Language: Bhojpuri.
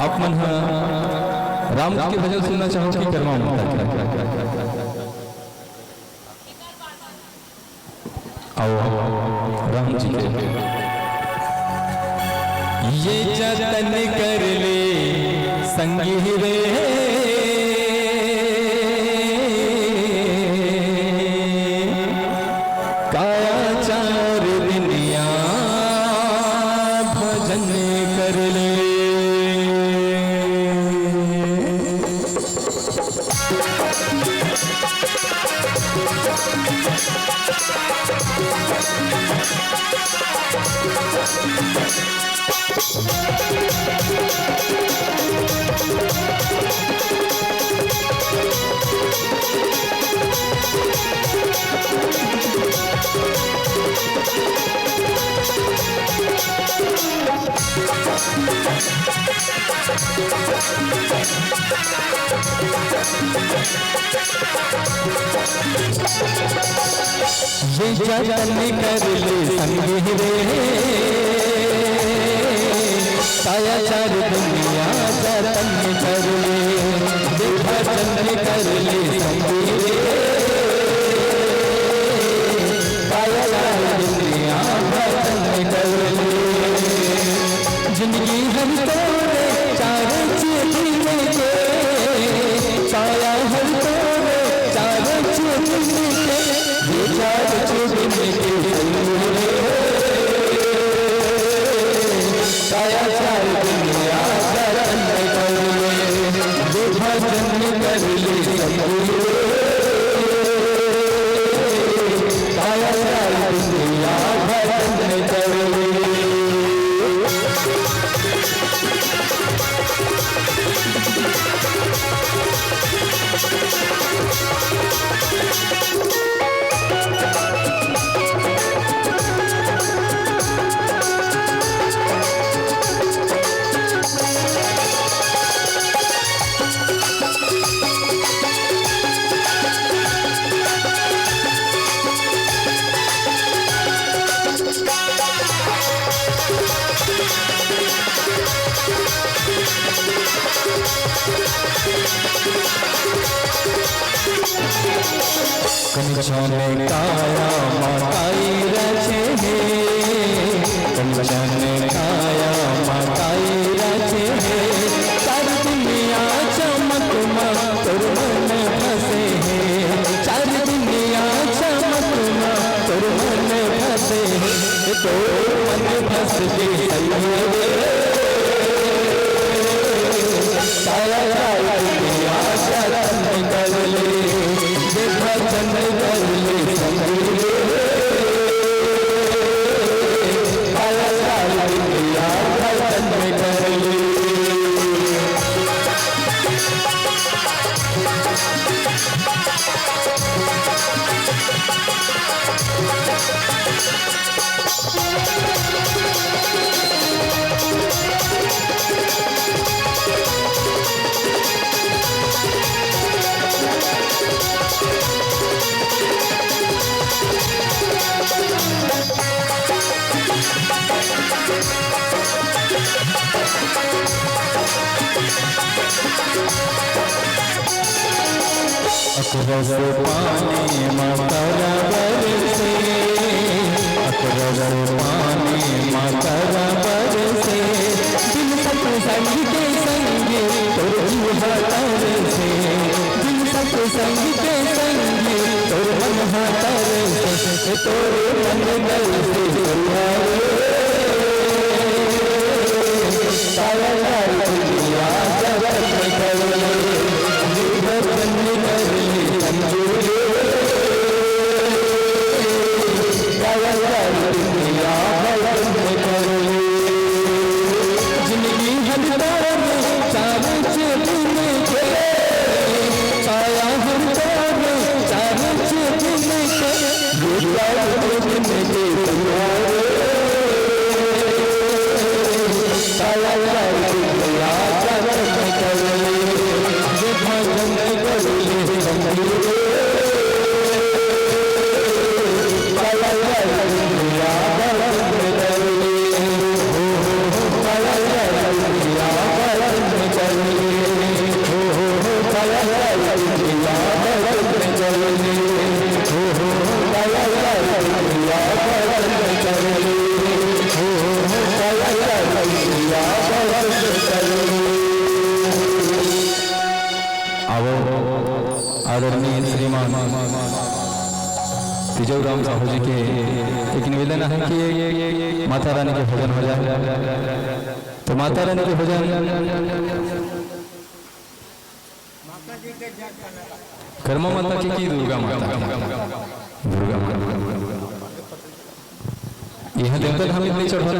आप मन राम के भजन सुनना चाहो कि कर्मा आओ राम जी के ये जतन कर ले संगी रे कायाचार दुनिया भजन कर ले। ये जतन कर ले संगी रे कायाचार दुनिया जतन कर ले भजन कर ले संगी रे कायाचार दुनिया भजन कर ले। जिंदगी हम तोरे चार चीज़ के काया हम तोरे चार चीज़ के ये चार चीज़ काया चार दुनिया भजन कर ले भजन कर ले काया चार दुनिया भजन कर ले। कंचन काया माताई रचे कंचन काया माताई रचे चार दुनिया चमक तोर मन फसे चार दुनिया चमक तोर मन फसे तो मन फस गए काया काया दुनिया जतन कर ले भजन कर ले संगी रे काया चार दुनिया भजन कर ले। अकरस पानी मातारा बरसे, अकरस पानी मातारा बरसे, दिल सत्संग के संग तोर मन तरसे, दिल सत्संग के संग तोर मन तरसे, तोर मन तरसे साया दुनिया जगत में करले, जीवन करले संजोगे, साया दुनिया जगत में करले, जिंदगी हर दौर चार चुन के, साया हर दौर चार चुन के, आदरणीय श्रीमान तिजोराम साहू जी के एक निवेदन है कि माता रानी के भजन हो जाए, तो माता रानी के भजन कर्मा माता की दुर्गा माता, दुर्गा माता यह देवता हम इतनी चढ़ा